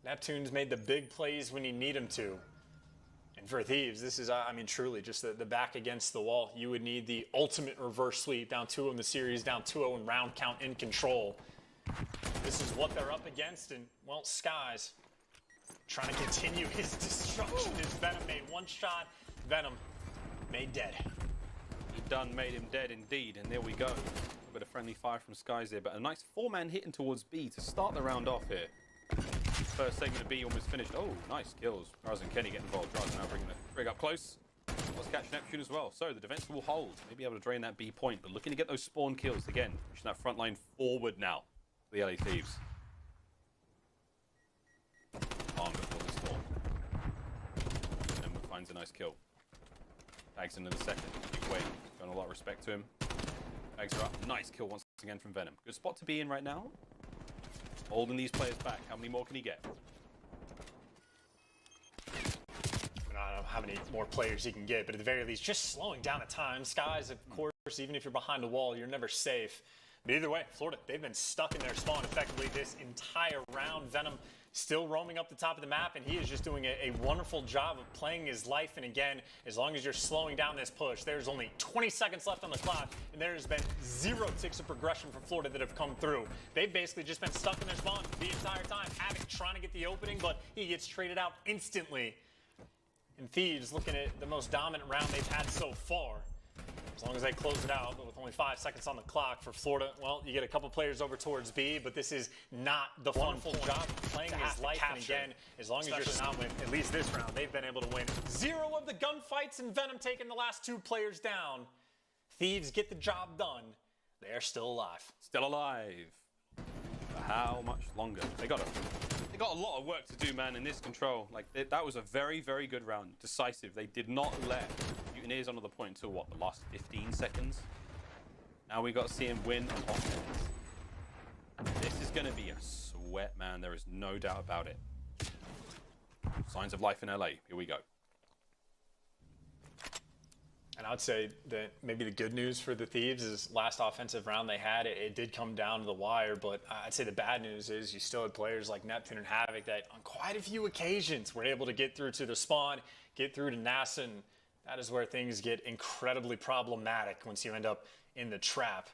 Neptune's made the big plays when you need him to. And for Thieves, this is, I mean, truly just the back against the wall. You would need the ultimate reverse sweep, down 2-0 in the series, down 2-0 in round count in control. This is what they're up against, and, well, Skies trying to continue his destruction as Venom made one shot. Venom made dead. He done made him dead indeed, and there we go. A bit of friendly fire from Skies there, but a nice 4-man hitting towards B to start the round off here. First segment of B almost finished. Oh, nice kills. Raz and Kenny get involved. Raz now bringing the rig up close. Let's catch Neptune as well. So the defense will hold. Maybe able to drain that B point, but looking to get those spawn kills again. Pushing that front line forward now. The LA Thieves. Armed before the storm. And finds a nice kill. Bags into the second. Big wave. Got a lot of respect to him. Bags are up. Nice kill once again from Venom. Good spot to be in right now. Holding these players back. How many more can he get? I don't know how many more players he can get, but at the very least, just slowing down at times. Skies, of course, even if you're behind a wall, you're never safe. But either way, Florida, they've been stuck in their spawn effectively this entire round. Venom still roaming up the top of the map, and he is just doing a wonderful job of playing his life. And again, as long as you're slowing down this push, there's only 20 seconds left on the clock, and there's been 0 ticks of progression for Florida that have come through. They've basically just been stuck in their spawn the entire time. Havoc trying to get the opening, but he gets traded out instantly. And Thieves looking at the most dominant round they've had so far. As long as they close it out, but with only 5 seconds on the clock for Florida, well, you get a couple players over towards B, but this is not the wonderful job of playing his life. And again, as long as you're not winning, at least this round, they've been able to win 0 of the gunfights, and Venom taking the last 2 players down. Thieves get the job done. They're still alive. Still alive. For how much longer? They got a lot of work to do, man, in this control. Like, that was a very, very good round. Decisive. They did not let Mutineers onto the point until, what, the last 15 seconds? Now we got to see him win on offense. This is going to be a sweat, man. There is no doubt about it. Signs of life in LA. Here we go. And I would say that maybe the good news for the Thieves is last offensive round they had, it did come down to the wire, but I'd say the bad news is you still had players like Neptune and Havoc that on quite a few occasions were able to get through to the spawn, get through to NASA, and that is where things get incredibly problematic once you end up in the trap.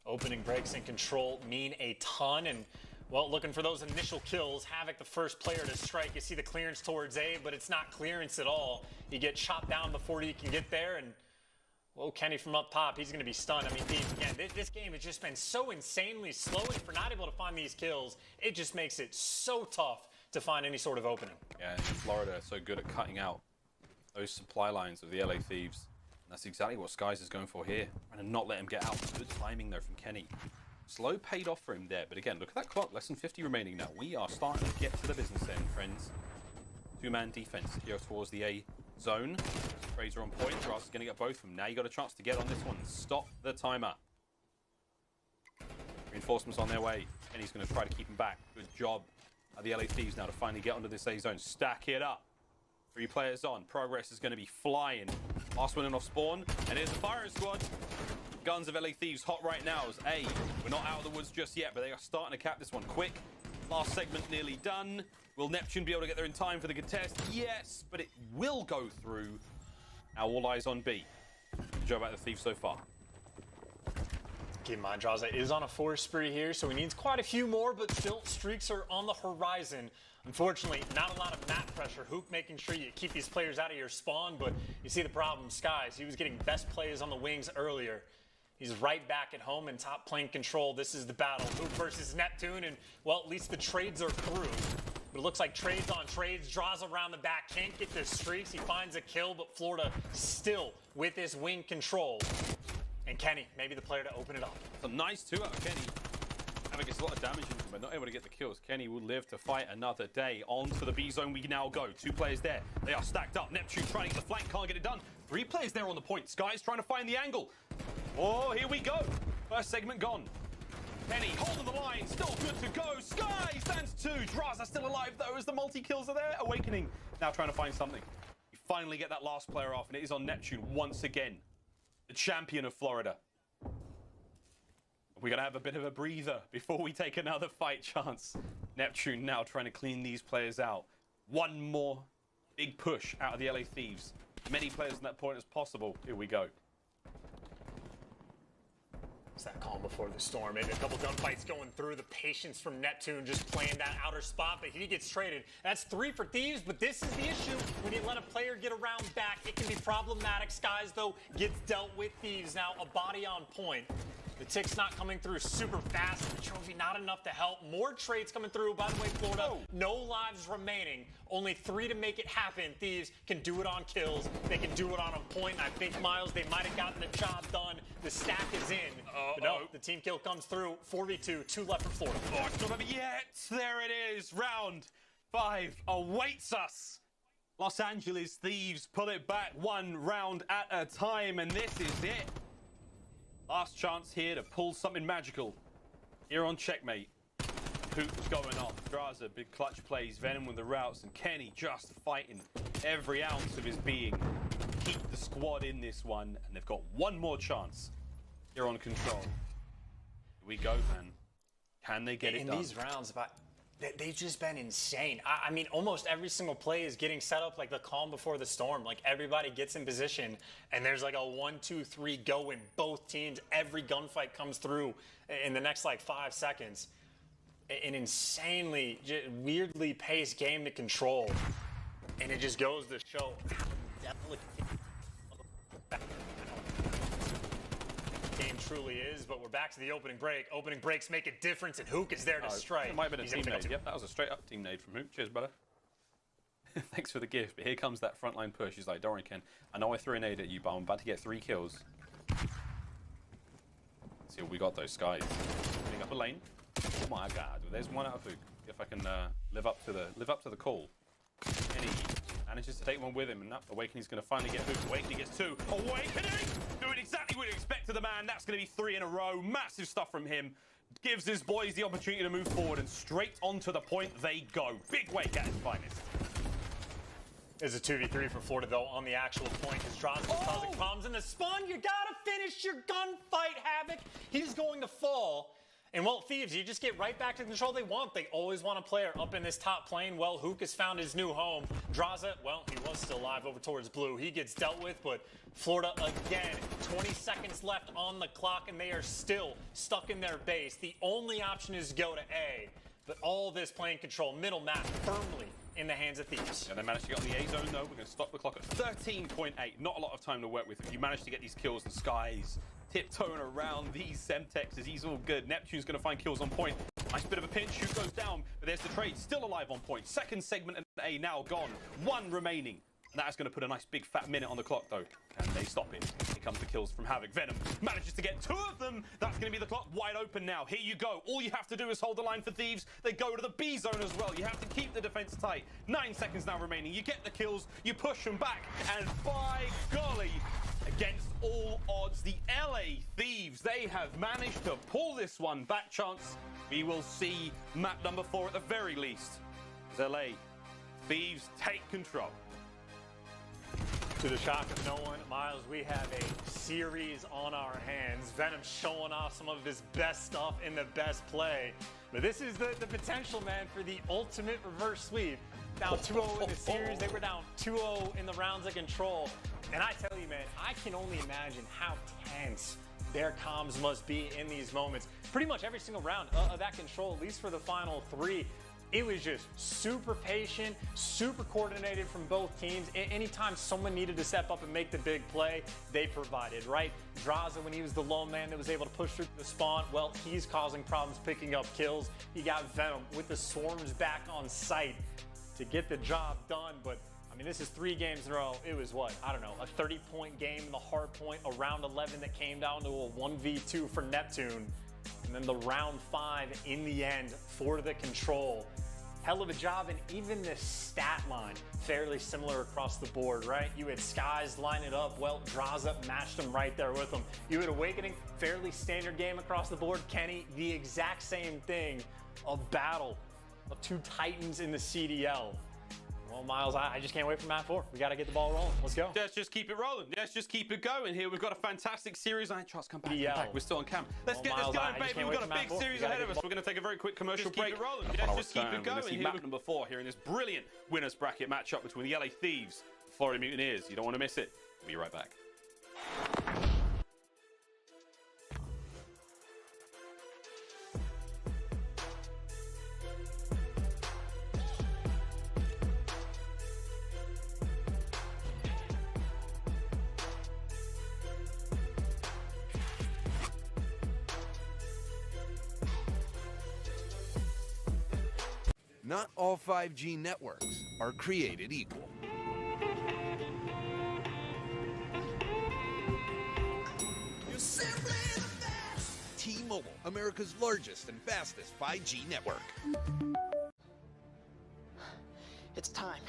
Opening breaks and control mean a ton, and well, looking for those initial kills. Havoc, the first player to strike. You see the clearance towards A, but it's not clearance at all. You get shot down before you can get there, and whoa, Kenny from up top, he's going to be stunned. I mean, again, this game has just been so insanely slow, and for not able to find these kills, it just makes it so tough to find any sort of opening. Yeah, and Florida are so good at cutting out those supply lines of the LA Thieves. And that's exactly what Skies is going for here. And not let him get out. Good timing, though, from Kenny. Slow paid off for him there, but again, look at that clock. Less than 50 remaining now. We are starting to get to the business end, friends. 2-man defense here towards the A zone. Trades are on point. Raz is going to get both of them. Now you got a chance to get on this one. Stop the timer. Reinforcements on their way. Kenny's going to try to keep him back. Good job at the LA Thieves now to finally get onto this A zone. Stack it up. 3 players on. Progress is going to be flying. Last one in off spawn. And here's the firing squad. Guns of LA Thieves hot right now as A. We're not out of the woods just yet, but they are starting to cap this one quick. Last segment nearly done. Will Neptune be able to get there in time for the contest? Yes, but it will go through. Now all eyes on B. Good job at the Thieves so far. Keep in mind, Draza is on a 4 spree here, so he needs quite a few more, but still streaks are on the horizon. Unfortunately, not a lot of map pressure. Hoop making sure you keep these players out of your spawn, but you see the problem. Skies, he was getting best plays on the wings earlier. He's right back at home in top plane control. This is the battle. Hoop versus Neptune, and, well, at least the trades are through. But it looks like trades on trades. Draws around the back. Can't get the streaks. He finds a kill, but Florida still with his wing control. And Kenny, maybe the player to open it up. It's a nice 2 out of Kenny. Havoc gets a lot of damage into him, but not able to get the kills. Kenny will live to fight another day. On to the B zone we now go. 2 players there. They are stacked up. Neptune trying to get the flank. Can't get it done. 3 players there on the point. Sky's trying to find the angle. Oh, here we go. First segment gone. Kenny holding the line. Still good to go. Sky stands 2. Draza still alive, though, as the multi-kills are there. Awakening now trying to find something. You finally get that last player off, and it is on Neptune once again. The champion of Florida. We're going to have a bit of a breather before we take another fight chance. Neptune now trying to clean these players out. One more big push out of the LA Thieves. Many players in that point as possible. Here we go. It's that calm before the storm. Maybe a couple gunfights going through. The patience from Neptune just playing that outer spot, but he gets traded. That's 3 for Thieves, but this is the issue. When you let a player get around back, it can be problematic. Skies, though, gets dealt with. Thieves now a body on point. The tick's not coming through super fast. The trophy not enough to help. More trades coming through. By the way, Florida, no lives remaining. Only 3 to make it happen. Thieves can do it on kills. They can do it on a point. And I think, Miles, they might have gotten the job done. The stack is in. But no, the team kill comes through. 4v2, 2 left for Florida. Oh, it's not over yet. There it is. Round 5 awaits us. Los Angeles Thieves pull it back 1 round at a time, and this is it. Last chance here to pull something magical. Here on Checkmate. Who's going on? Draza, big clutch plays. Venom with the routes, and Kenny just fighting every ounce of his being. Keep the squad in this one, and they've got one more chance. Here on Control. Here we go, man. Can they get it done? In these rounds, they've just been insane. I mean, almost every single play is getting set up like the calm before the storm. Like, everybody gets in position, and there's like a 1, 2, 3 go in both teams. Every gunfight comes through in the next, like, 5 seconds. An insanely, weirdly paced game to control. And it just goes to show how delicate game truly is. But we're back to the opening break. Opening breaks make a difference, and Hook is there to strike. It might have been a team nade. Yep, that was a straight up team nade from Hook. Cheers, brother. Thanks for the gift. But here comes that frontline push. He's like, don't worry, Ken. I know I threw a nade at you, but I'm about to get 3 kills. Let's see what we got, those Skies. Putting up a lane. Oh my god, there's one out of Hook. If I can live up to the call. Kenny manages to take one with him, and Awakening's going to finally get Hook. Awakening gets 2. Awakening! Doing exactly what you expect of the man. That's going to be 3 in a row. Massive stuff from him. Gives his boys the opportunity to move forward, and straight onto the point they go. Big wake at his finest. There's a 2v3 for Florida, though, on the actual point, because Draza is causing problems in the spawn. You gotta finish your gunfight, Havoc. He's going to fall. And, well, Thieves, you just get right back to the control they want. They always want a player up in this top plane. Well, Hook has found his new home. Draza, well, he was still alive over towards blue. He gets dealt with, but Florida again, 20 seconds left on the clock, and they are still stuck in their base. The only option is to go to A. But all this playing control, middle map, firmly in the hands of Thieves. And they managed to get on the A zone, though. We're going to stop the clock at 13.8. Not a lot of time to work with. If you manage to get these kills, and Skies tiptoeing around these Semtexes, he's all good. Neptune's going to find kills on point. Nice bit of a pinch. Shoot goes down, but there's the trade. Still alive on point. Second segment and A now gone. 1 remaining. And that's going to put a nice big fat minute on the clock, though. And they stop it. Here comes the kills from Havoc. Venom manages to get 2 of them. That's going to be the clock wide open now. Here you go. All you have to do is hold the line for Thieves. They go to the B zone as well. You have to keep the defense tight. 9 seconds now remaining. You get the kills. You push them back. And by golly, against all odds, the LA Thieves, they have managed to pull this one back. Chance we will see map number 4 at the very least. As LA Thieves take control. To the shock of no one, Miles, we have a series on our hands. Venom showing off some of his best stuff in the best play. But this is the potential, man, for the ultimate reverse sweep. Down 2-0 in the series. They were down 2-0 in the rounds of control. And I tell you, man, I can only imagine how tense their comms must be in these moments. Pretty much every single round of that control, at least for the final 3, it was just super patient, super coordinated from both teams. Anytime someone needed to step up and make the big play, they provided, right? Draza, when he was the lone man that was able to push through the spawn, well, he's causing problems picking up kills. You got Venom with the swarms back on site to get the job done. But, I mean, this is 3 games in a row. It was what? I don't know, a 30-point game in the hard point, a round 11 that came down to a 1v2 for Neptune. And then the round 5 in the end for the control. Hell of a job, and even the stat line fairly similar across the board, right? You had Skies line it up, well, Draza matched them right there with them. You had Awakening, fairly standard game across the board. Kenny, the exact same thing, a battle of 2 titans in the CDL. Well, Miles, I just can't wait for map 4. We got to get the ball rolling. Let's go. Let's just keep it rolling. Let's just keep it going here. We've got a fantastic series. I trust come back. We're still on cam. Let's get this going, baby. We've got a big series ahead of us. We're going to take a very quick commercial break. Keep it rolling. Let's just keep it going. Here, map number 4 here in this brilliant winners bracket matchup between the LA Thieves, Florida Mutineers. You don't want to miss it. We'll be right back. Not all 5G networks are created equal. You're simply the best! T-Mobile, America's largest and fastest 5G network. It's time.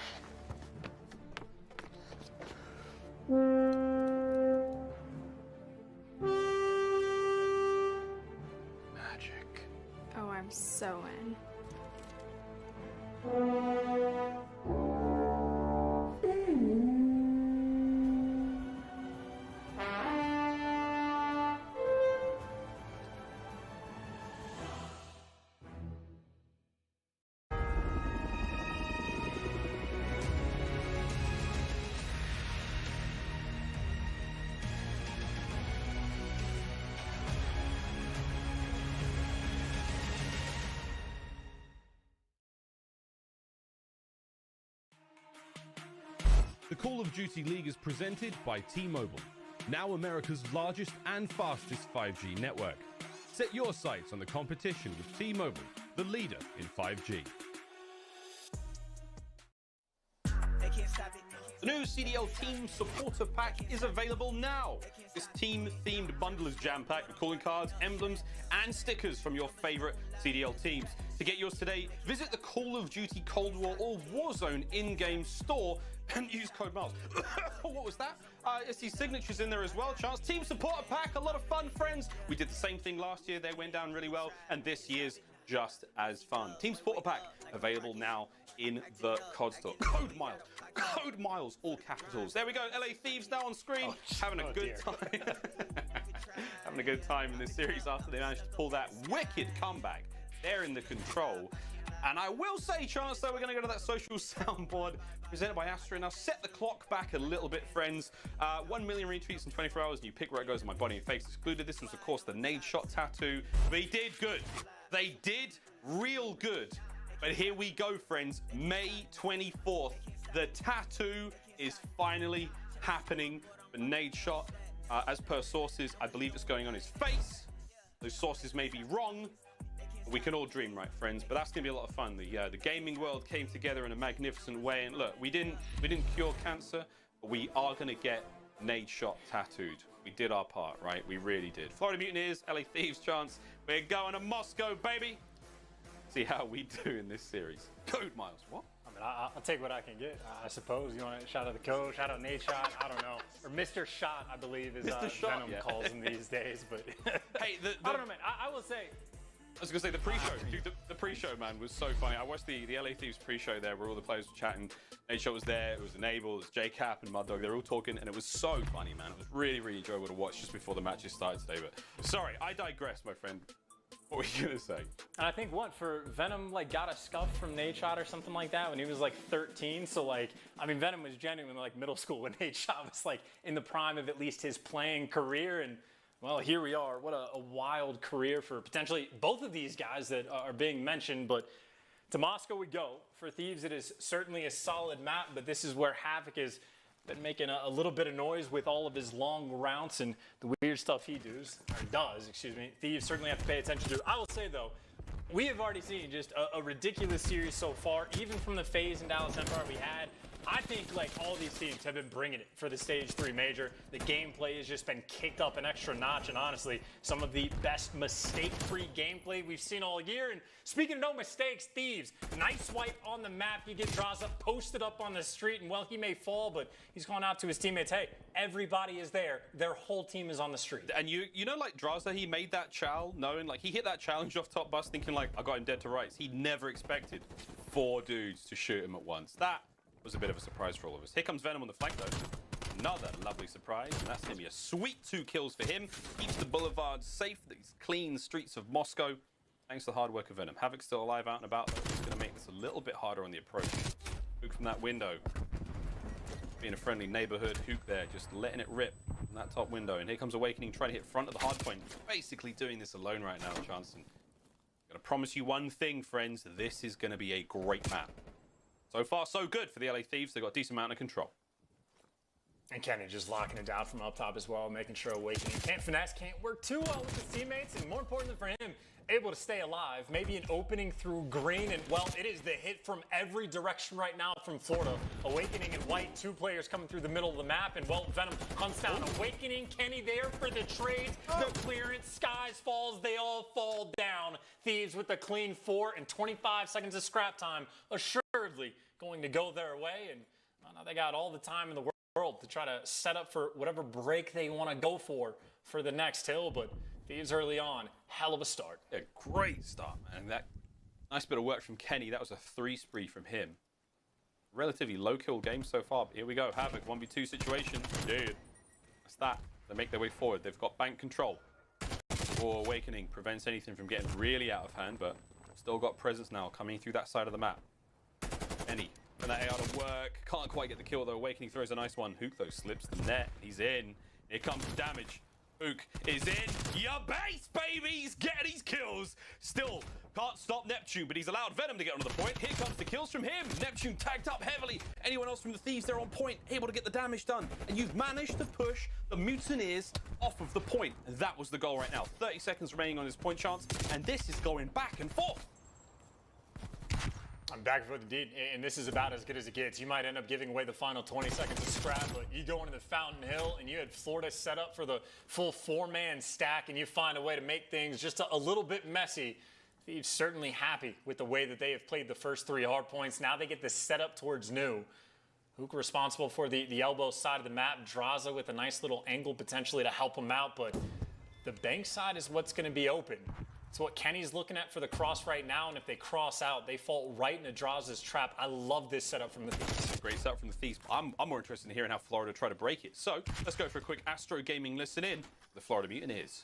Magic. Oh, I'm so in. The Call of Duty League is presented by T-Mobile, now America's largest and fastest 5G network. Set your sights on the competition with T-Mobile, the leader in 5G. The new CDL Team Supporter Pack is available now. This team-themed bundle is jam-packed with calling cards, emblems, and stickers from your favorite CDL teams. To get yours today, visit the Call of Duty Cold War or Warzone in-game store and use code MILES. What was that? It's these signatures in there as well, Chance. Team Supporter Pack, a lot of fun, friends. We did the same thing last year. They went down really well, and this year's just as fun. Team Supporter Pack, available now in the COD store. Code MILES. Code MILES, all capitals. There we go. LA Thieves now on screen. Having a good time. Having a good time in this series after they managed to pull that wicked comeback. They're in the control. And I will say, Chance, though, we're going to go to that social soundboard presented by Astra. Now, set the clock back a little bit, friends. 1 million retweets in 24 hours, and you pick where it goes in my body and face excluded. This was, of course, the nade shot tattoo. They did good. They did real good. But here we go, friends. May 24th. The tattoo is finally happening for nade shot. As per sources, I believe it's going on his face. Those sources may be wrong. We can all dream, right, friends? But that's gonna be a lot of fun. The gaming world came together in a magnificent way. And look, we didn't cure cancer, but we are gonna get nade shot tattooed. We did our part, right? We really did. Florida Mutineers, LA Thieves, Chance. We're going to Moscow, baby. See how we do in this series. Code MILES. What? I mean, I'll take what I can get, I suppose. You want to shout out the coach, shout out Nate Shot, I don't know. Or Mr. Shot, I believe, is Mr. Shot, Venom yeah. calls him these days. But Hey, I don't know, man. I will say, I was gonna say the pre-show, dude, the pre-show, man, was so funny. I watched the LA Thieves pre-show there where all the players were chatting. Nate Shot was there, it was Enable, it was J-Cap and Mud Dog. They were all talking, and it was so funny, man. It was really, really enjoyable to watch just before the matches started today. But sorry, I digress, my friend. What were you gonna say? and I think for Venom, like, got a scuff from Nate Shot or something like that when he was like 13. So like, I mean, Venom was genuinely like middle school when Nate Shot was like in the prime of at least his playing career. And well, here we are. What a wild career for potentially both of these guys that are being mentioned. But to Moscow we go. For Thieves, it is certainly a solid map, but this is where Havoc has been making a little bit of noise with all of his long routes and the weird stuff he does. Thieves certainly have to pay attention to. I will say, though, we have already seen just a ridiculous series so far, even from the FaZe and Dallas Empire we had. I think like all these teams have been bringing it for the Stage 3 Major. The gameplay has just been kicked up an extra notch, and honestly, some of the best mistake-free gameplay we've seen all year. And speaking of no mistakes, Thieves, nice swipe on the map. You get Draza posted up on the street, and well, he may fall, but he's calling out to his teammates, hey, everybody is there. Their whole team is on the street. And you know, like Draza, he made that chow knowing, like, he hit that challenge off top bus thinking, like, I got him dead to rights. He never expected 4 dudes to shoot him at once. That was a bit of a surprise for all of us. Here comes Venom on the flank, though. Another lovely surprise, and that's going to be a sweet 2 kills for him. Keeps the boulevard safe, these clean streets of Moscow. Thanks to the hard work of Venom. Havoc's still alive out and about, though. He's going to make this a little bit harder on the approach. Hook from that window. Being a friendly neighborhood Hook there, just letting it rip from that top window. And here comes Awakening, trying to hit front of the hard point. Basically doing this alone right now, Chanston. Gonna promise you one thing, friends. This is going to be a great map. So far, so good for the LA Thieves. They've got a decent amount of control. And Kenny just locking it down from up top as well, making sure Awakening can't finesse, can't work too well with his teammates, and more importantly for him, able to stay alive. Maybe an opening through green, and well, it is the hit from every direction right now from Florida. Awakening and White, 2 players coming through the middle of the map, and well, Venom hunts down Awakening. Kenny there for the trade, the clearance, Skies falls, they all fall down. Thieves with a clean 4 and 25 seconds of scrap time, assuredly going to go their way, and well, now they got all the time in the world to try to set up for whatever break they want to go for the next hill, but Thieves early on, hell of a start. Yeah, great start, man. That nice bit of work from Kenny. That was a 3 spree from him. Relatively low kill game so far, but here we go. Havoc, 1v2 situation. Dude, that's that. They make their way forward. They've got bank control. Or Awakening prevents anything from getting really out of hand, but still got presence now coming through that side of the map. Kenny. And that AR to work. Can't quite get the kill, though. Awakening throws a nice one. Hook, though, slips the net. He's in. Here comes the damage. Hook is in. Your base, baby! He's getting his kills. Still can't stop Neptune, but he's allowed Venom to get onto the point. Here comes the kills from him. Neptune tagged up heavily. Anyone else from the Thieves, they're on point, able to get the damage done. And you've managed to push the Mutineers off of the point. And that was the goal right now. 30 seconds remaining on his point chance. And this is going back and forth. I'm back and forth indeed, and this is about as good as it gets. You might end up giving away the final 20 seconds of scrap, but you go into the Fountain Hill, and you had Florida set up for the full 4-man stack, and you find a way to make things just a little bit messy. Thieves certainly happy with the way that they have played the first 3 hard points. Now they get the setup towards new. Hook responsible for the elbow side of the map. Draza with a nice little angle potentially to help him out, but the bank side is what's going to be open. It's what Kenny's looking at for the cross right now, and if they cross out, they fall right into Draza's trap. I love this setup from the Thieves. Great setup from the Thieves. I'm more interested in hearing how Florida try to break it. So let's go for a quick Astro Gaming listen in. The Florida Mutineers.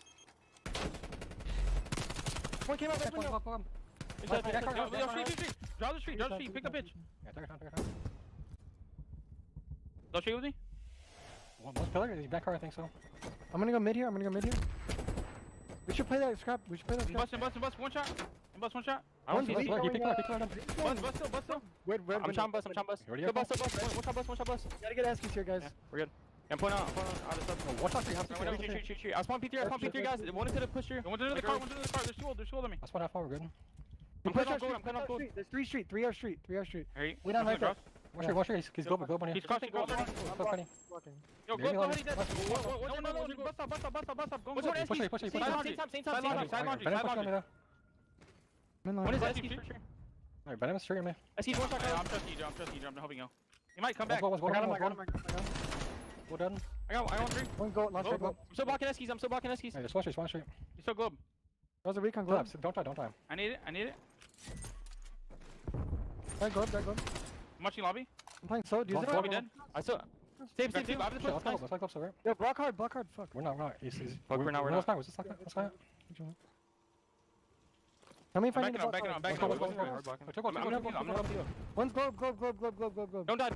One came out that window. Draw the street, pick the pitch. Go street with me. One pillar? He's back car, I think so. I'm gonna go mid here. We should play that scrap. Bust, one shot. Bust one shot. I One don't see pick pillar. Bust still. Wait, I'm trying bust. Go bust. One shot bust. Gotta get Askies here, guys. Yeah, we're good. And point out of stuff. Watch out, shoot. I spawn P3, guys. One into the pusher. One into the car. There's two of them. I spawn half far, we're good. I'm playing off gold. There's 3 street, 3 street. Hey, We don't like that. Watch her. He's global here. He's crossing gold. Yo, go ahead, he's dead. No, bust up. Go. Push it. Same time. One is Eskies for sure. Alright, Venom is trigger me. Eskies, one shot. I'm trusting you, I'm helping you. He might come back. Go done. I got 1 3. One go, last I'm still blocking Eskies. Alright, just watch it. He's still globe. There's a recon globe. Don't die. I need it. That globe. I'm watching lobby. I'm playing so. Do you Lobby dead. I still. Same. I have the Let's go so right? Yo, block hard. Fuck. We're not. He's we're not. Let's go. How many fighting? I'm backing on. One's globe. Don't die.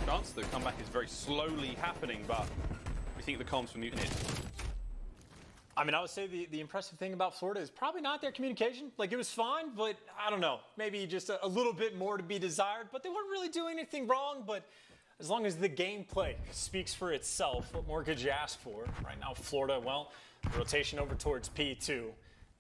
Chance, the comeback is very slowly happening, but we think the comms from Mutineers. I mean, I would say the impressive thing about Florida is probably not their communication. Like, it was fine, but I don't know. Maybe just a little bit more to be desired, but they weren't really doing anything wrong. But as long as the gameplay speaks for itself, what more could you ask for? Right now, Florida, well, rotation over towards P2.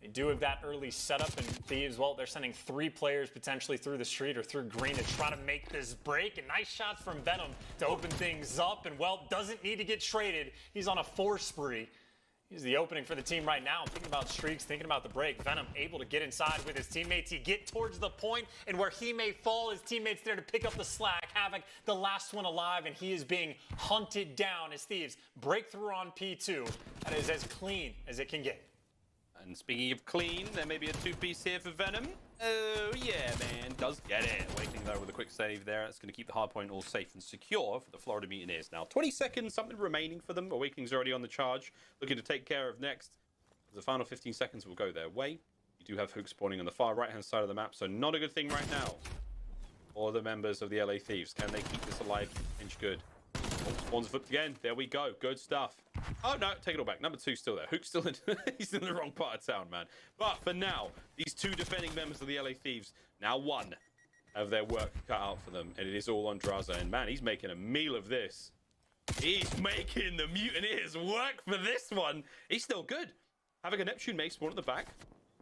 They do have that early setup, and Thieves, well, they're sending 3 players potentially through the street or through green to try to make this break. And nice shots from Venom to open things up, and, well, doesn't need to get traded. He's on a 4 spree. He's the opening for the team right now. Thinking about streaks, thinking about the break. Venom able to get inside with his teammates. He get towards the point, and where he may fall, his teammates there to pick up the slack. Havoc, the last one alive, and he is being hunted down as Thieves break through on P2. That is as clean as it can get. And speaking of clean, there may be a 2-piece here for Venom. Oh, yeah, man. Does get it. Awakening, though, with a quick save there. It's going to keep the hard point all safe and secure for the Florida Mutineers. Now, 20 seconds, something remaining for them. Awakening's already on the charge, looking to take care of next. The final 15 seconds will go their way. You do have Hook spawning on the far right-hand side of the map, so not a good thing right now. Or the members of the LA Thieves. Can they keep this alive? Inch good. Oh, spawns flipped again. There we go. Good stuff. Oh, no. Take it all back. Number 2 still there. Hook's still in. He's in the wrong part of town, man. But for now, these 2 defending members of the LA Thieves, now 1 have their work cut out for them. And it is all on Draza. And, man, he's making a meal of this. He's making the Mutineers work for this one. He's still good. Having a Neptune mate spawn at the back.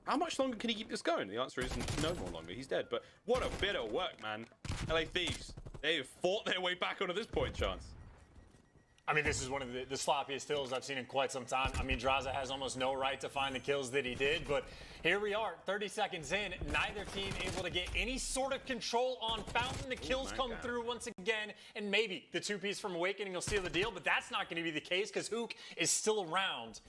How much longer can he keep this going? The answer is no more longer. He's dead. But what a bit of work, man. LA Thieves, they have fought their way back onto this point, Chance. I mean, this is one of the sloppiest kills I've seen in quite some time. I mean, Draza has almost no right to find the kills that he did, but here we are, 30 seconds in, neither team able to get any sort of control on Fountain. The kills come through once again, and maybe the 2-piece from Awakening will seal the deal, but that's not going to be the case because Hook is still around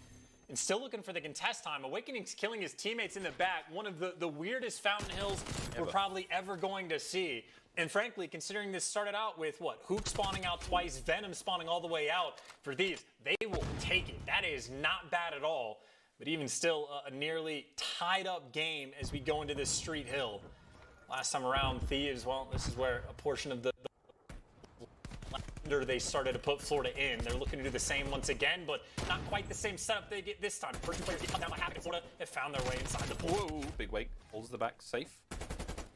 and still looking for the contest time. Awakening's killing his teammates in the back, one of the weirdest Fountain Hills we're probably ever going to see. And frankly, considering this started out with, what, Hook spawning out twice, Venom spawning all the way out, for Thieves, they will take it. That is not bad at all. But even still, a nearly tied-up game as we go into this Street Hill. Last time around, Thieves, well, this is where a portion of the they started to put Florida in. They're looking to do the same once again, but not quite the same setup they get this time. First 2 players get cut down by Havoc, and Florida have found their way inside the pool. Whoa, big wake. Holds the back safe.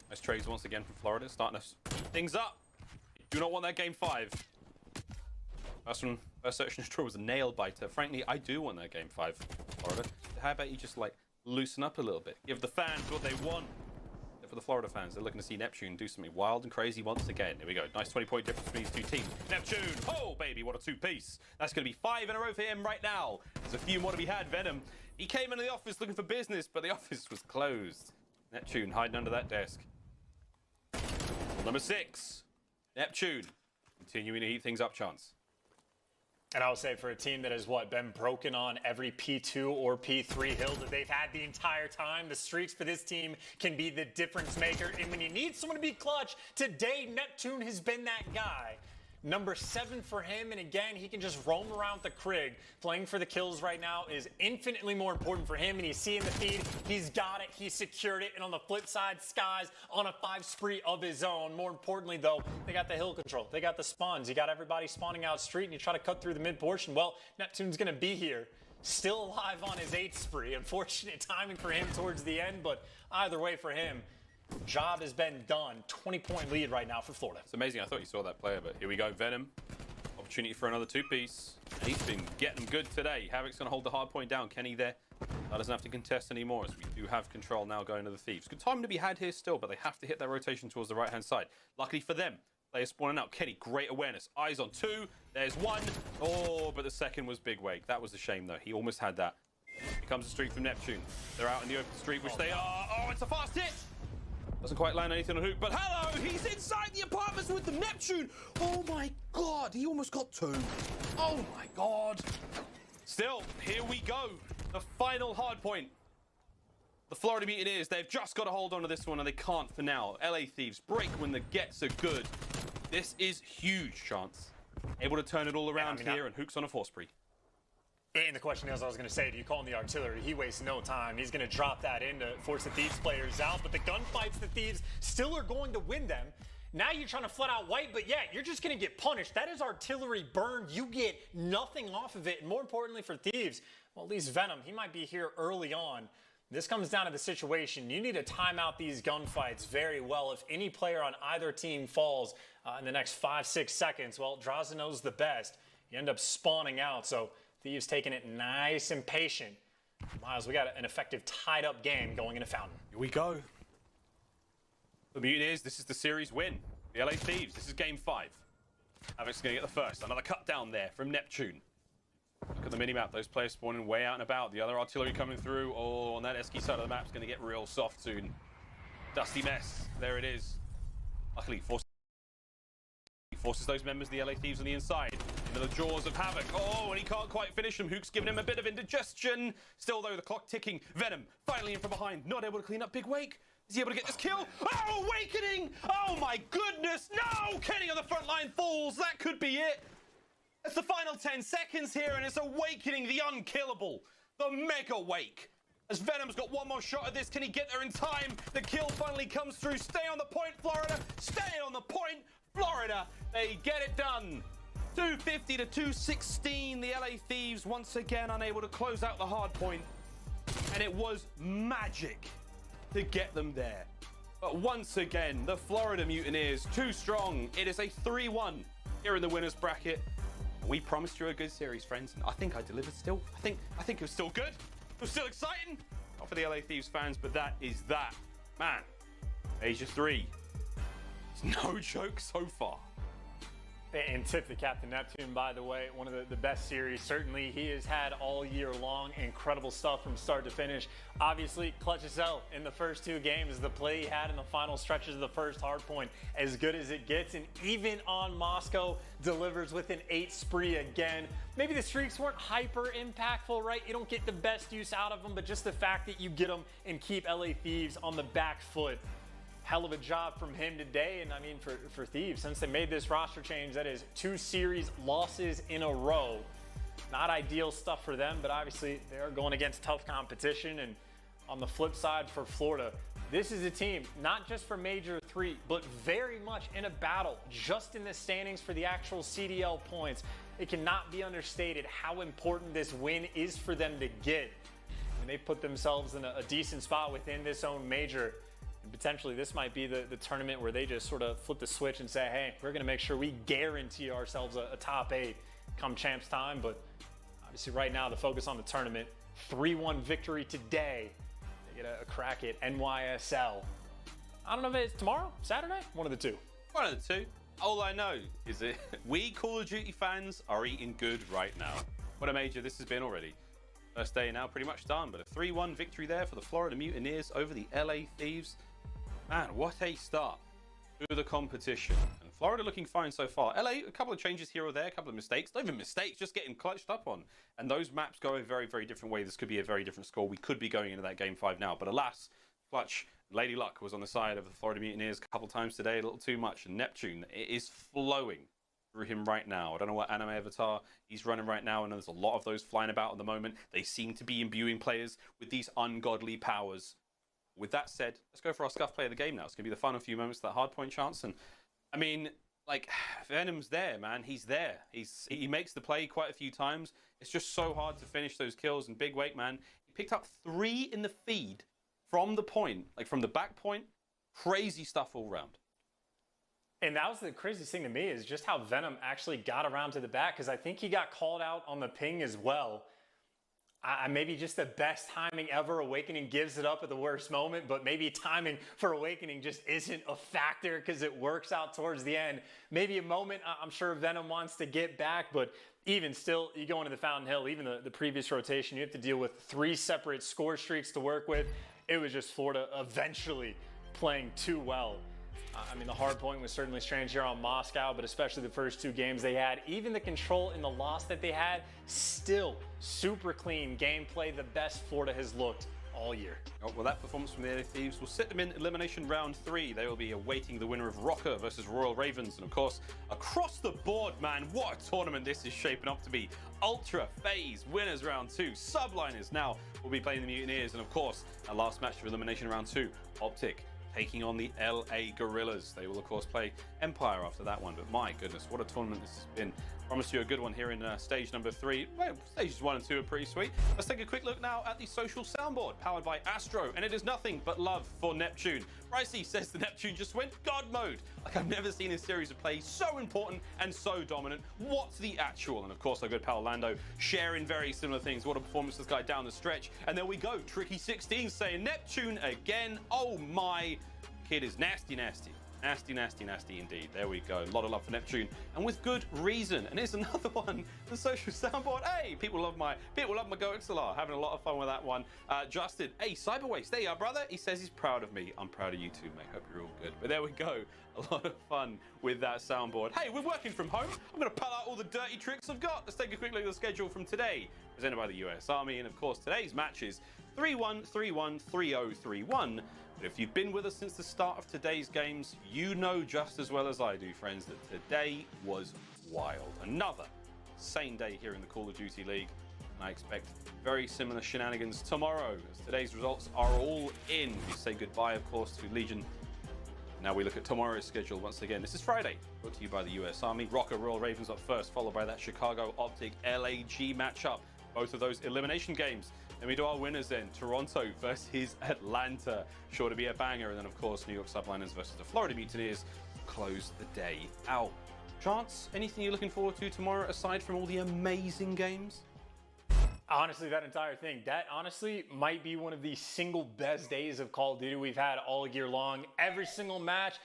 Nice trades once again from Florida, starting to speed things up. Do not want that game 5. First search and destroy was a nail biter. Frankly, I do want that game 5, Florida. How about you just, like, loosen up a little bit? Give the fans what they want. For the Florida fans, they're looking to see Neptune do something wild and crazy once again. Here we go. Nice 20-point difference between these 2 teams. Neptune, oh, baby, what a 2-piece. That's going to be 5 in a row for him right now. There's a few more to be had. Venom, he came into the office looking for business, but the office was closed. Neptune hiding under that desk. Number 6, Neptune, continuing to heat things up, Chance. And I would say for a team that has, what, been broken on every P2 or P3 hill that they've had the entire time, the streaks for this team can be the difference maker. And when you need someone to be clutch, today Neptune has been that guy. Number 7 for him, and again, he can just roam around the Krig. Playing for the kills right now is infinitely more important for him, and you see in the feed, he's got it, he secured it, and on the flip side, Skies on a 5 spree of his own. More importantly, though, they got the hill control. They got the spawns. You got everybody spawning out street, and you try to cut through the mid portion. Well, Neptune's going to be here, still alive on his 8th spree. Unfortunate timing for him towards the end, but either way for him, job has been done. 20-point lead right now for Florida. It's amazing. I thought you saw that player, but here we go. Venom. Opportunity for another 2-piece. He's been getting good today. Havoc's going to hold the hard point down. Kenny there. That doesn't have to contest anymore, as we do have control now going to the Thieves. Good time to be had here still, but they have to hit their rotation towards the right-hand side. Luckily for them, players spawning out. Kenny, great awareness. Eyes on 2. There's 1. Oh, but the second was big wake. That was a shame, though. He almost had that. Here comes a streak from Neptune. They're out in the open street, which they are. Oh, it's a fast hit. Doesn't quite land anything on Hook, but hello! He's inside the apartments with the Neptune! Oh my god, he almost got 2. Oh my god. Still, here we go. The final hard point. The Florida Mutineers, they've just got to hold on to this one, and they can't for now. LA Thieves break when the gets are good. This is huge, Chance. Able to turn it all around here, and Hook's on a 4 spree. And the question is, I was going to say, do you call in the artillery? He wastes no time. He's going to drop that in to force the Thieves players out. But the gunfights, the Thieves still are going to win them. Now you're trying to flat out wipe, but yeah, you're just going to get punished. That is artillery burn. You get nothing off of it. And more importantly for Thieves, well, at least Venom, he might be here early on. This comes down to the situation. You need to time out these gunfights very well. If any player on either team falls in the next 5-6 seconds, well, Draza knows the best. You end up spawning out, so Thieves taking it nice and patient. Miles, we got an effective tied-up game going into Fountain. Here we go. The Mutineers, this is the series win. The LA Thieves, this is game 5. Havoc's going to get the first. Another cut down there from Neptune. Look at the mini-map. Those players spawning way out and about. The other artillery coming through. Oh, on that Esky side of the map is going to get real soft soon. Dusty mess. There it is. Luckily, forces those members of the LA Thieves on the inside into the jaws of Havoc. Oh, and he can't quite finish them. Hook's giving him a bit of indigestion. Still, though, the clock ticking. Venom finally in from behind. Not able to clean up big wake. Is he able to get this kill? Oh, Awakening! Oh my goodness, no! Kenny on the front line falls, that could be it. It's the final 10 seconds here, and it's Awakening, the unkillable, the Mega Wake. As Venom's got one more shot at this, can he get there in time? The kill finally comes through. Stay on the point, Florida. Stay on the point, Florida. They get it done. 250 to 216. The LA Thieves once again unable to close out the hard point. And it was magic to get them there. But once again, the Florida Mutineers, too strong. It is a 3-1 here in the winner's bracket. We promised you a good series, friends, and I think I delivered still. I think it was still good. It was still exciting. Not for the LA Thieves fans, but that is that. Man, Asia 3. It's no joke so far. And tip the Captain Neptune, by the way, one of the best series certainly he has had all year long. Incredible stuff from start to finish. Obviously, clutch as hell in the first 2 games. The play he had in the final stretches of the first hardpoint, as good as it gets. And even on Moscow, delivers with an 8 spree again. Maybe the streaks weren't hyper impactful, right? You don't get the best use out of them, but just the fact that you get them and keep LA Thieves on the back foot. Hell of a job from him today. And I mean, for Thieves, since they made this roster change, that is 2 series losses in a row. Not ideal stuff for them, but obviously they are going against tough competition. And on the flip side for Florida, this is a team, not just for Major 3, but very much in a battle, just in the standings for the actual CDL points. It cannot be understated how important this win is for them to get. And they put themselves in a decent spot within this own major. Potentially this might be the tournament where they just sort of flip the switch and say, hey, we're going to make sure we guarantee ourselves a top 8 come champs time. But obviously right now the focus on the tournament, 3-1 victory today. They get a crack at NYSL. I don't know if it's tomorrow, Saturday, one of the two. One of the two. All I know is that we Call of Duty fans are eating good right now. What a major this has been already. First day now pretty much done, but a 3-1 victory there for the Florida Mutineers over the LA Thieves. Man, what a start to the competition. And Florida looking fine so far. LA, a couple of changes here or there, a couple of mistakes. Not even mistakes, just getting clutched up on. And those maps go a very, very different way. This could be a very different score. We could be going into that game 5 now. But alas, Clutch, Lady Luck was on the side of the Florida Mutineers a couple times today, a little too much. And Neptune, it is flowing through him right now. I don't know what anime avatar he's running right now. I know there's a lot of those flying about at the moment. They seem to be imbuing players with these ungodly powers. With that said, let's go for our scuff play of the game now. It's going to be the final few moments of that hardpoint chance. And I mean, like, Venom's there, man. He's there. He makes the play quite a few times. It's just so hard to finish those kills. And Big Wake, man, he picked up 3 in the feed from the point, like from the back point. Crazy stuff all round. And that was the craziest thing to me, is just how Venom actually got around to the back, because I think he got called out on the ping as well. Maybe just the best timing ever. Awakening gives it up at the worst moment, but maybe timing for Awakening just isn't a factor because it works out towards the end. Maybe a moment I'm sure Venom wants to get back, but even still, you go into the Fountain Hill, even the previous rotation, you have to deal with 3 separate score streaks to work with. It was just Florida eventually playing too well. I mean, the hard point was certainly strange here on Moscow, but especially the first 2 games they had. Even the control in the loss that they had, still super clean gameplay, the best Florida has looked all year. Oh, well, that performance from the LA Thieves will sit them in elimination round 3. They will be awaiting the winner of Rocker versus Royal Ravens. And of course, across the board, man, what a tournament this is shaping up to be. Ultra Phase winners round 2. Subliners now will be playing the Mutineers. And of course, our last match of elimination round 2, Optic taking on the LA Gorillas. They will, of course, play Empire after that one. But my goodness, what a tournament this has been. Promise you a good one here in stage number 3. Well, stages 1 and 2 are pretty sweet. Let's take a quick look now at the social soundboard powered by Astro. And it is nothing but love for Neptune. Ricey says the Neptune just went God mode. Like, I've never seen a series of plays so important and so dominant. What's the actual? And of course, our good pal Lando sharing very similar things. What a performance this guy down the stretch. And there we go. Tricky16 saying Neptune again. Oh my. Kid is nasty, nasty. Nasty, nasty, nasty indeed. There we go. A lot of love for Neptune, and with good reason. And here's another one. The social soundboard. Hey, people love my Go XLR. Having a lot of fun with that one. Justin, hey, Cyberwaste. There you are, brother. He says he's proud of me. I'm proud of you too, mate. Hope you're all good. But there we go. A lot of fun with that soundboard. Hey, we're working from home. I'm going to pull out all the dirty tricks I've got. Let's take a quick look at the schedule from today, presented by the US Army. And of course, today's matches 3-1, 3-1, 3-0, 3-1. But if you've been with us since the start of today's games, you know just as well as I do, friends, that today was wild. Another same day here in the Call of Duty League. And I expect very similar shenanigans tomorrow, as today's results are all in. We say goodbye, of course, to Legion. Now we look at tomorrow's schedule once again. This is Friday, brought to you by the US Army. Rocker Royal Ravens up first, followed by that Chicago Optic LAG matchup. Both of those elimination games. Then we do our winners then. Toronto versus Atlanta. Sure to be a banger. And then, of course, New York Subliners versus the Florida Mutineers close the day out. Chance, anything you're looking forward to tomorrow aside from all the amazing games? Honestly, that entire thing, that honestly might be one of the single best days of Call of Duty we've had all year long. Every single match,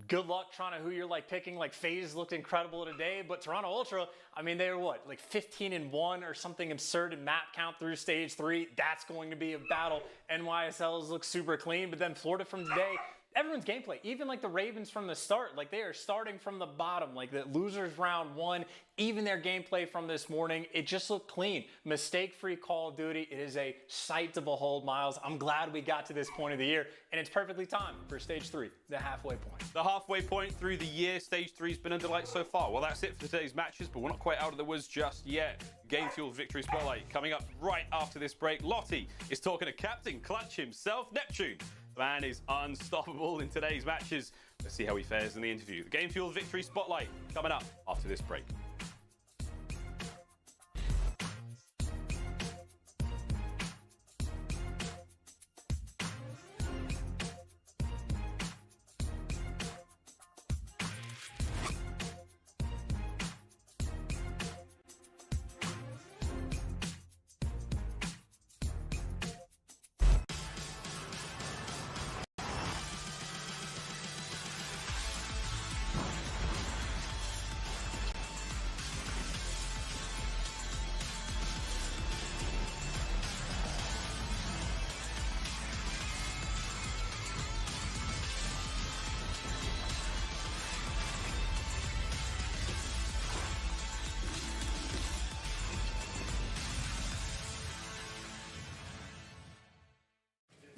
good luck trying to who you're like picking. Like FaZe looked incredible today, but Toronto Ultra, I mean, they were what, like 15-1 or something absurd in map count through stage 3. That's going to be a battle. NYSLs look super clean, but then Florida from today, everyone's gameplay, even like the Ravens from the start, like they are starting from the bottom, like the losers round 1, even their gameplay from this morning, it just looked clean. Mistake-free Call of Duty. It is a sight to behold, Miles. I'm glad we got to this point of the year, and it's perfectly timed for stage 3, the halfway point. The halfway point through the year, stage 3's been a delight so far. Well, that's it for today's matches, but we're not quite out of the woods just yet. Game Fuel Victory Spotlight coming up right after this break. Lottie is talking to Captain Clutch himself, Neptune. The man is unstoppable in today's matches. Let's see how he fares in the interview. The Game Fuel Victory Spotlight coming up after this break.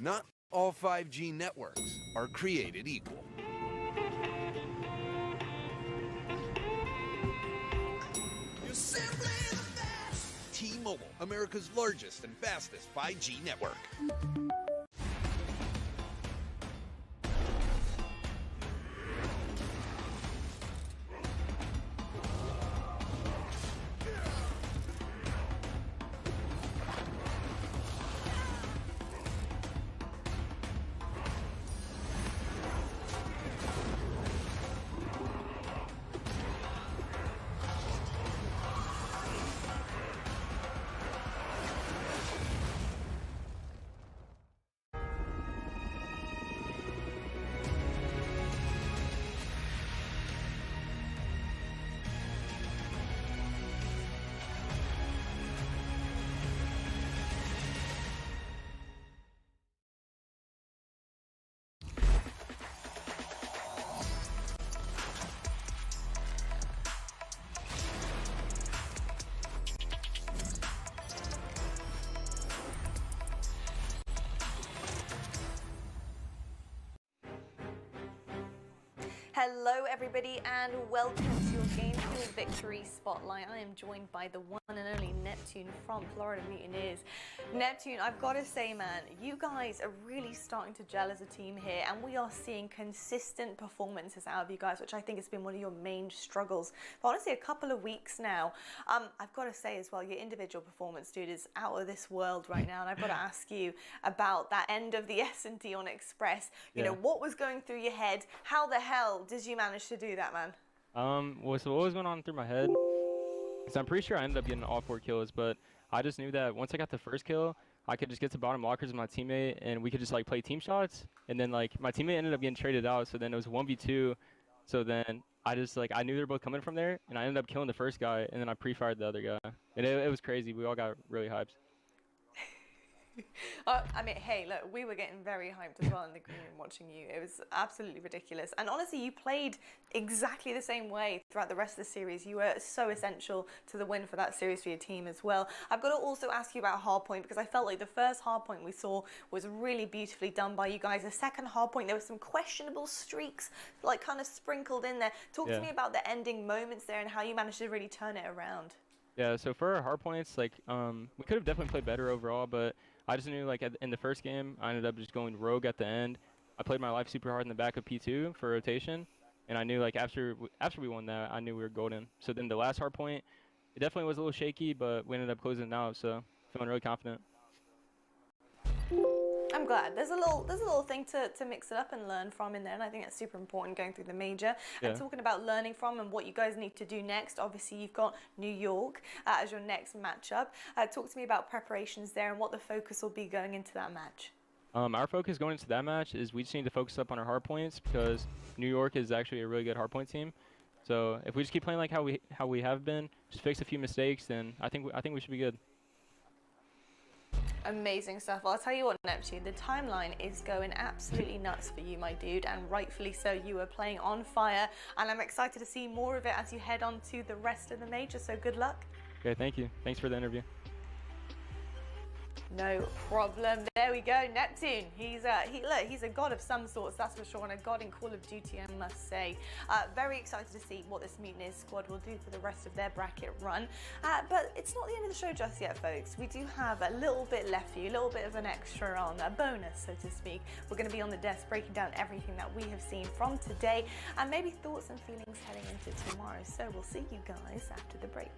Not all 5G networks are created equal. You're simply the best! T-Mobile, America's largest and fastest 5G network. Hello everybody and welcome to your Game Fuel Victory Spotlight. I am joined by the one and only Neptune from Florida Mutineers. Neptune, I've got to say, man, you guys are really starting to gel as a team here, and we are seeing consistent performances out of you guys, which I think has been one of your main struggles for honestly a couple of weeks now. I've got to say as well, your individual performance, dude, is out of this world right now, and I've got to ask you about that end of the S&T on Express. You know, what was going through your head? How the hell did you manage to do that, man? Well, so what was going on through my head? Because I'm pretty sure I ended up getting all 4 kills, but I just knew that once I got the first kill, I could just get to bottom lockers with my teammate, and we could just like play team shots. And then like my teammate ended up getting traded out, so then it was 1v2. So then I just like I knew they were both coming from there, and I ended up killing the first guy, and then I pre-fired the other guy, and it was crazy. We all got really hyped. I mean, hey, look, we were getting very hyped as well in the green room watching you. It was absolutely ridiculous. And honestly, you played exactly the same way throughout the rest of the series. You were so essential to the win for that series for your team as well. I've got to also ask you about hardpoint, because I felt like the first hardpoint we saw was really beautifully done by you guys. The second hardpoint, there were some questionable streaks like kind of sprinkled in there. Talk to me about the ending moments there and how you managed to really turn it around. Yeah, so for our hard points, like we could have definitely played better overall, but I just knew like in the first game, I ended up just going rogue at the end. I played my life super hard in the back of P2 for rotation, and I knew like after we won that, I knew we were golden. So then the last hard point, it definitely was a little shaky, but we ended up closing it out, so feeling really confident. I'm glad. There's a little thing to mix it up and learn from in there, and I think that's super important going through the major. And talking about learning from and what you guys need to do next, obviously you've got New York as your next matchup. Talk to me about preparations there and what the focus will be going into that match. Our focus going into that match is we just need to focus up on our hard points, because New York is actually a really good hard point team. So if we just keep playing like how we have been, just fix a few mistakes, then I think we should be good. Amazing stuff. Well, I'll tell you what, Neptune, the timeline is going absolutely nuts for you, my dude, and rightfully so. You are playing on fire, and I'm excited to see more of it as you head on to the rest of the major, so good luck. Okay, thank you. Thanks for the interview. No problem. There we go, Neptune. He's a god of some sorts, that's for sure, and a god in Call of Duty, I must say. Very excited to see what this Mutineers squad will do for the rest of their bracket run. But it's not the end of the show just yet, folks. We do have a little bit left for you, a little bit of an extra on, a bonus, so to speak. We're going to be on the desk breaking down everything that we have seen from today, and maybe thoughts and feelings heading into tomorrow. So we'll see you guys after the break.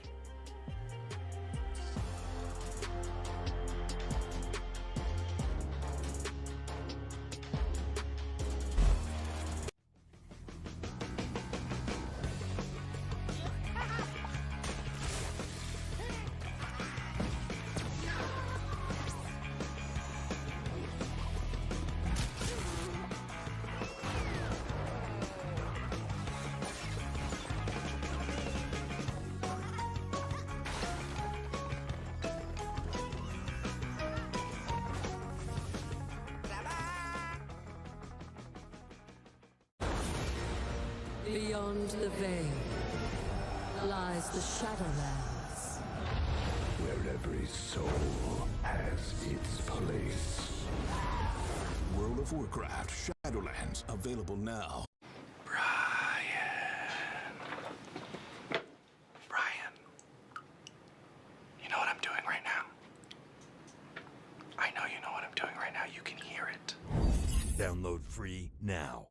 Beyond the veil lies the Shadowlands, where every soul has its place. World of Warcraft Shadowlands, available now. Brian, you know what I'm doing right now? I know you know what I'm doing right now. You can hear it. Download free now.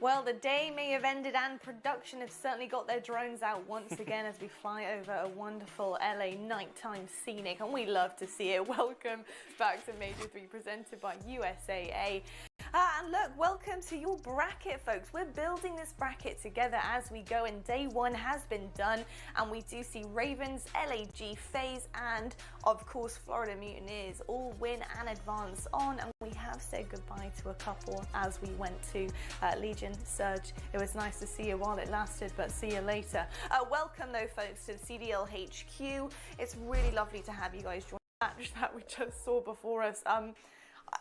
Well, the day may have ended and production have certainly got their drones out once again as we fly over a wonderful LA nighttime scenic, and we love to see it. Welcome back to Major 3 presented by USAA. And look, welcome to your bracket, folks. We're building this bracket together as we go, and day one has been done, and we do see Ravens, LAG, FaZe, and of course Florida Mutineers all win and advance on, and we have said goodbye to a couple as we went to Legion, Surge. It was nice to see you while it lasted, but see you later. Welcome though, folks, to the CDL HQ. It's really lovely to have you guys join the match that we just saw before us.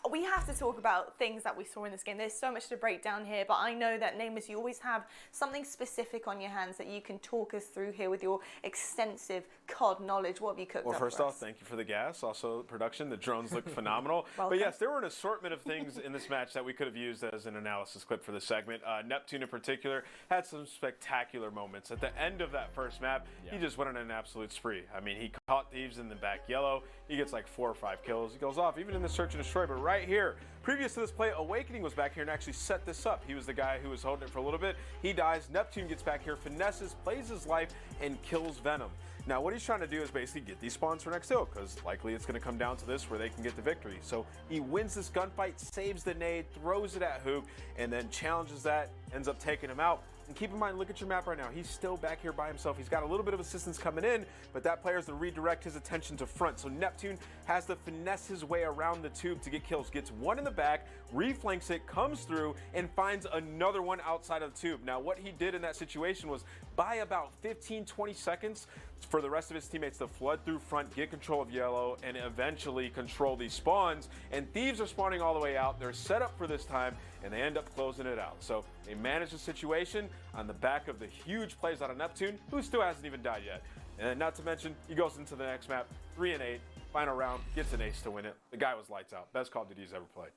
We have to talk about things that we saw in this game. There's so much to break down here, but I know that, Nameless, you always have something specific on your hands that you can talk us through here with your extensive COD knowledge. What have you cooked up Well, first for off, us? thank you for the gas. Also, production. The drones look phenomenal. But yes, there were an assortment of things in this match that we could have used as an analysis clip for this segment. Neptune, in particular, had some spectacular moments. At the end of that first map, he just went on an absolute spree. I mean, he caught Thieves in the back yellow. He gets like 4 or 5 kills. He goes off, even in the search and destroy. But right here, Previous to this play, Awakening was back here and actually set this up. He was the guy who was holding it for a little bit. He dies. Neptune gets back here, finesses, plays his life, and kills Venom. Now, what he's trying to do is basically get these spawns for next hill, because likely it's going to come down to this where they can get the victory. So he wins this gunfight, saves the nade, throws it at Hook, and then challenges that, ends up taking him out. And keep in mind, look at your map right now. He's still back here by himself. He's got a little bit of assistance coming in, but that player has to redirect his attention to front. So Neptune has to finesse his way around the tube to get kills. Gets one in the back, reflanks it, comes through, and finds another one outside of the tube. Now, what he did in that situation was buy about 15-20 seconds for the rest of his teammates to flood through front, get control of yellow, and eventually control these spawns. And Thieves are spawning all the way out. They're set up for this time, and they end up closing it out. So they manage the situation on the back of the huge plays out of Neptune, who still hasn't even died yet. And not to mention, he goes into the next map, 3-8, final round, gets an ace to win it. The guy was lights out. Best Call of Duty he's ever played.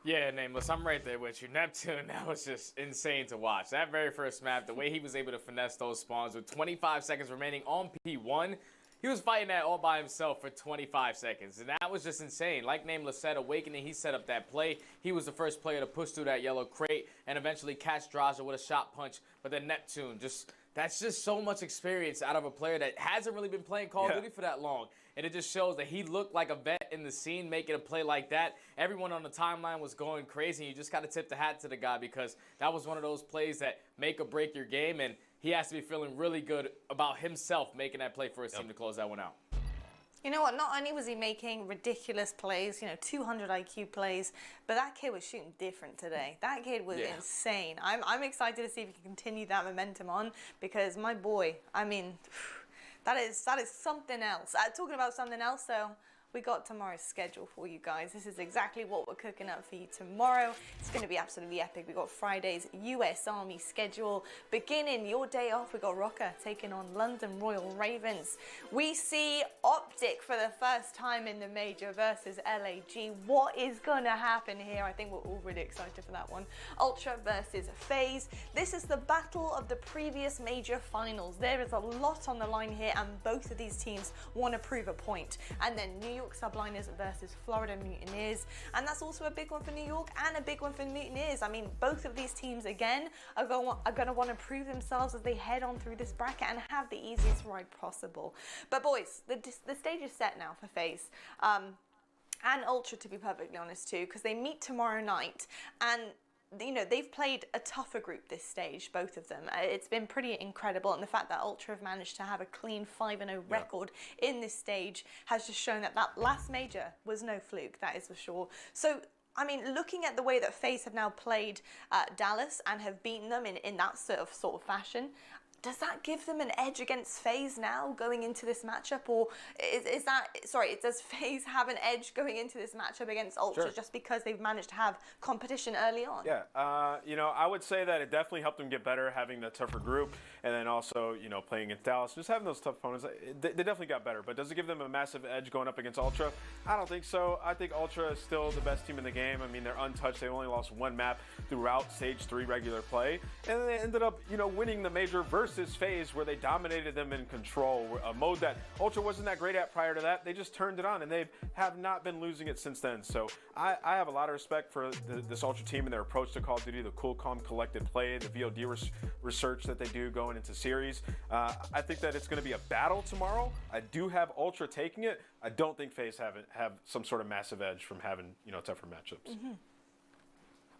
Yeah, Nameless, I'm right there with you. Neptune, that was just insane to watch. That very first map, the way he was able to finesse those spawns with 25 seconds remaining on P1, he was fighting that all by himself for 25 seconds, and that was just insane. Like Nameless said, Awakening, he set up that play. He was the first player to push through that yellow crate and eventually catch Draja with a shot punch, but then Neptune, that's just so much experience out of a player that hasn't really been playing Call of Duty for that long. And it just shows that he looked like a vet in the scene making a play like that. Everyone on the timeline was going crazy. You just got to tip the hat to the guy, because that was one of those plays that make or break your game, and he has to be feeling really good about himself making that play for his team to close that one out. You know what, not only was he making ridiculous plays, 200 IQ plays, but that kid was shooting different today. That kid was insane. I'm excited to see if he can continue that momentum on, because my boy, I mean, that is something else. Talking about something else, though, we got tomorrow's schedule for you guys. This is exactly what we're cooking up for you tomorrow. It's going to be absolutely epic. We got Friday's US Army schedule. Beginning your day off, we got Rocker taking on London Royal Ravens. We see Optic for the first time in the major versus LAG. What is going to happen here? I think we're all really excited for that one. Ultra versus FaZe. This is the battle of the previous major finals. There is a lot on the line here, and both of these teams want to prove a point. And then New York Subliners versus Florida Mutineers, and that's also a big one for New York and a big one for Mutineers. I mean, both of these teams again are going to want to prove themselves as they head on through this bracket and have the easiest ride possible. But boys, the stage is set now for FaZe. And Ultra, to be perfectly honest too, because they meet tomorrow night, and they've played a tougher group this stage, both of them. It's been pretty incredible, and the fact that Ultra have managed to have a clean 5-0 record in this stage has just shown that last major was no fluke, that is for sure. So, I mean, looking at the way that FaZe have now played Dallas and have beaten them in that sort of fashion, does that give them an edge against FaZe now going into this matchup, or does FaZe have an edge going into this matchup against Ultra just because they've managed to have competition early on? Yeah, I would say that it definitely helped them get better having the tougher group, and then also, playing against Dallas, just having those tough opponents, they definitely got better. But does it give them a massive edge going up against Ultra? I don't think so. I think Ultra is still the best team in the game. I mean, they're untouched. They only lost one map throughout Stage 3 regular play, and then they ended up, winning the major versus FaZe, where they dominated them in control, a mode that Ultra wasn't that great at prior to that. They just turned it on, and they have not been losing it since then. So I have a lot of respect for this Ultra team and their approach to Call of Duty, the cool, calm, collected play, the VOD research that they do going into series. I think that it's going to be a battle tomorrow. I do have Ultra taking it. I don't think FaZe have some sort of massive edge from having tougher matchups. Mm-hmm.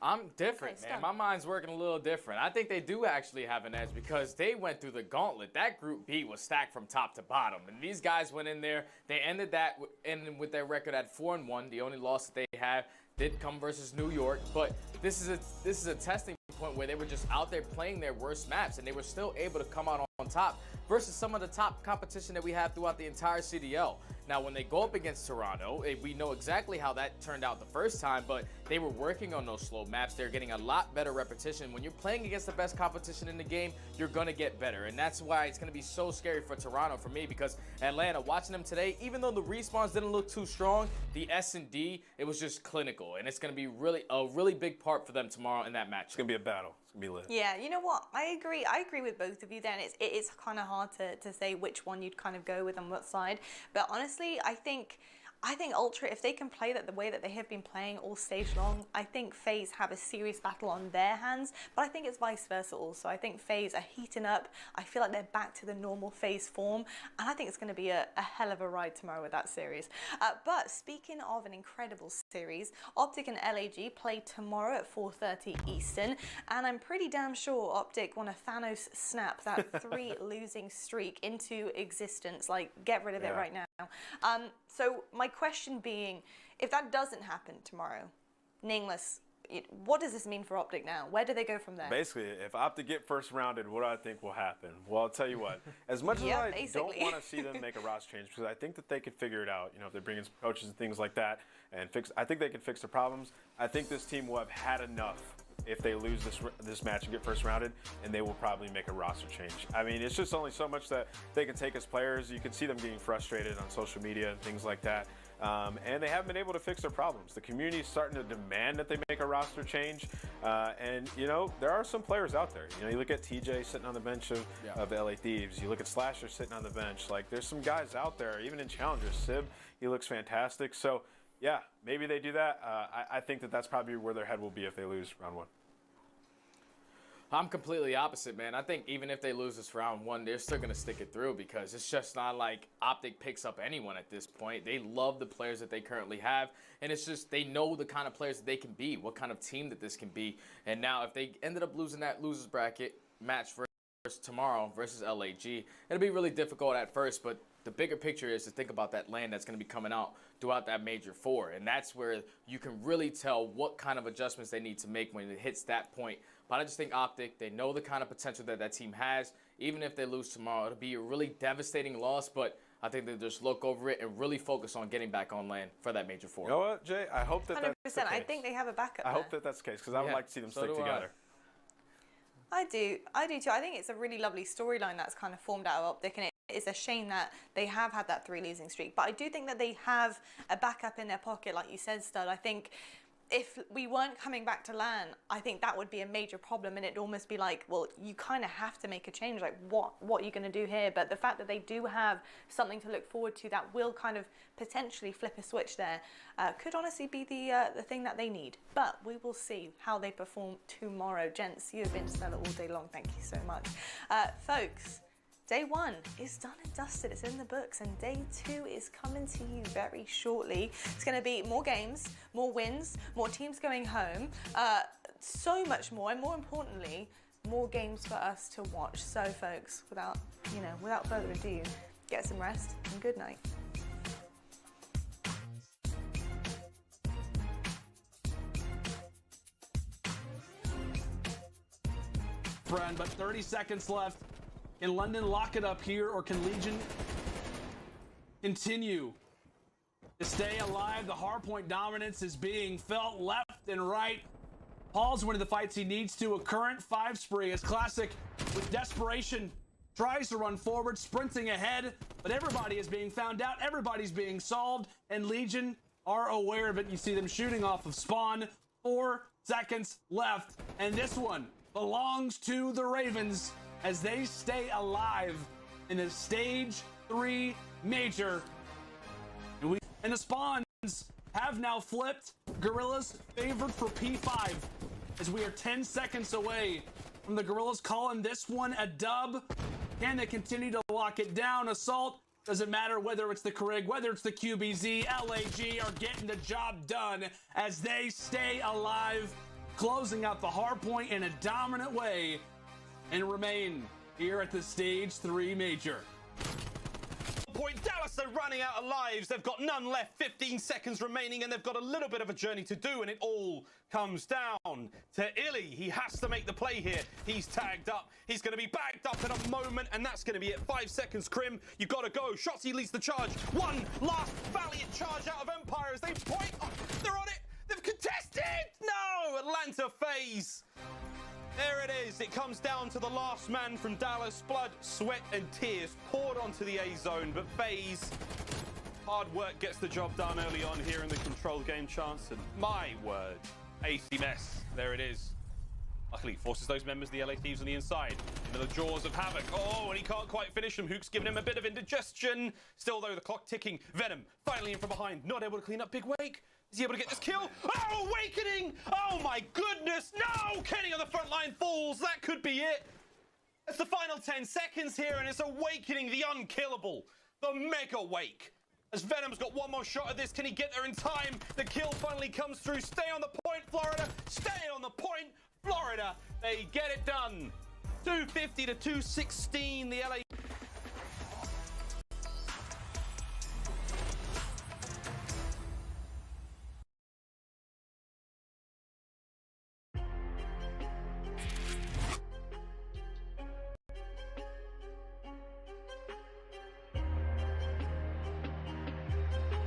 I'm different, man. My mind's working a little different. I think they do actually have an edge because they went through the gauntlet. That Group B was stacked from top to bottom. And these guys went in there. They ended that with their record at 4-1. The only loss that they had did come versus New York. But this is a testing point where they were just out there playing their worst maps, and they were still able to come out on top versus some of the top competition that we have throughout the entire CDL. Now, when they go up against Toronto, we know exactly how that turned out the first time, but they were working on those slow maps. They're getting a lot better repetition. When you're playing against the best competition in the game, you're going to get better, and that's why it's going to be so scary for Toronto for me, because Atlanta, watching them today, even though the respawns didn't look too strong, the S&D, it was just clinical, and it's going to be a really big part for them tomorrow in that match. It's going to be a battle. It's going to be lit. Yeah, you know what? I agree with both of you then. It's kind of hard to say which one you'd kind of go with on what side. But honestly, I think I think Ultra, if they can play that the way that they have been playing all stage long, I think FaZe have a serious battle on their hands, but I think it's vice versa also. I think FaZe are heating up. I feel like they're back to the normal FaZe form, and I think it's going to be a hell of a ride tomorrow with that series. But speaking of an incredible series, Optic and LAG play tomorrow at 4:30 Eastern, and I'm pretty damn sure Optic want to Thanos snap that 3 losing streak into existence, like get rid of it right now. So my question being, if that doesn't happen tomorrow, Nameless, what does this mean for Optic now? Where do they go from there? Basically, if Optic get first rounded, what do I think will happen? Well, I'll tell you what. As much as I don't want to see them make a roster change, because I think that they could figure it out. You know, if they bring in coaches and things like that, and I think they can fix the problems. I think this team will have had enough if they lose this match and get first rounded, and they will probably make a roster change. I mean, it's just only so much that they can take as players. You can see them getting frustrated on social media and things like that. And they haven't been able to fix their problems. The community is starting to demand that they make a roster change. And, you know, there are some players out there. You know, you look at TJ sitting on the bench of the LA Thieves. You look at Slasher sitting on the bench. Like, there's some guys out there, even in Challengers. Sib, he looks fantastic. So, yeah, maybe they do that. I think that that's probably where their head will be if they lose round 1. I'm completely opposite, man. I think even if they lose this round 1, they're still going to stick it through because it's just not like Optic picks up anyone at this point. They love the players that they currently have, and it's just they know the kind of players that they can be, what kind of team that this can be. And now if they ended up losing that losers bracket match versus tomorrow versus LAG, it'll be really difficult at first, but the bigger picture is to think about that lane that's going to be coming out throughout that Major 4, and that's where you can really tell what kind of adjustments they need to make when it hits that point. But I just think Optic, they know the kind of potential that that team has. Even if they lose tomorrow, it'll be a really devastating loss, but I think they just look over it and really focus on getting back on land for that Major 4. You know what, Jay? I hope that 100%. that's the case. I think they have a backup I there. hope that that's the case, because I would like to see them stick together. I do too. I think it's a really lovely storyline that's kind of formed out of Optic, and it's a shame that they have had that 3 losing streak. But I do think that they have a backup in their pocket, like you said, Stud. I think if we weren't coming back to LAN, I think that would be a major problem, and it'd almost be like, well, you kind of have to make a change. Like, what are you going to do here? But the fact that they do have something to look forward to that will kind of potentially flip a switch there could honestly be the thing that they need. But we will see how they perform tomorrow. Gents, you have been stellar all day long. Thank you so much. Folks, Day 1 is done and dusted. It's in the books, and Day 2 is coming to you very shortly. It's going to be more games, more wins, more teams going home, so much more, and more importantly, more games for us to watch. So, folks, without further ado, get some rest and good night. Friend, but 30 seconds left. Can London lock it up here, or can Legion continue to stay alive? The hardpoint dominance is being felt left and right. Paul's winning the fights he needs to. A current 5 spree as Classic, with desperation, tries to run forward, sprinting ahead, but everybody is being found out. Everybody's being solved, and Legion are aware of it. You see them shooting off of spawn. 4 seconds left, and this one belongs to the Ravens as they stay alive in a Stage 3 Major. And the spawns have now flipped. Gorillas favored for P5 as we are 10 seconds away from the Gorillas calling this one a dub. Can they continue to lock it down? Assault, doesn't matter whether it's the Carrig, whether it's the QBZ, LAG are getting the job done as they stay alive, closing out the hard point in a dominant way, and remain here at the Stage 3 Major. Point, Dallas are running out of lives. They've got none left, 15 seconds remaining, and they've got a little bit of a journey to do, and it all comes down to Illy. He has to make the play here. He's tagged up. He's going to be backed up in a moment, and that's going to be it. 5 seconds, Crim. You got to go. Shotzi leads the charge. One last valiant charge out of Empire as they point. Oh, they're on it. They've contested. No, Atlanta FaZe. There it is. It comes down to the last man from Dallas. Blood, sweat, and tears poured onto the A zone. But FaZe, hard work gets the job done early on here in the controlled game chance. And my word, AC mess. There it is. Luckily, forces those members of the LA Thieves on the inside into the jaws of Havoc. Oh, and he can't quite finish them. Hook's giving him a bit of indigestion. Still, though, the clock ticking. Venom finally in from behind. Not able to clean up Big Wake. Is he able to get this kill? Oh, Awakening! Oh, my goodness! No! Kenny on the front line falls. That could be it. It's the final 10 seconds here, and it's Awakening, the unkillable. The Mega Wake. As Venom's got one more shot at this, can he get there in time? The kill finally comes through. Stay on the point, Florida. Stay on the point, Florida. They get it done. 250 to 216. The LA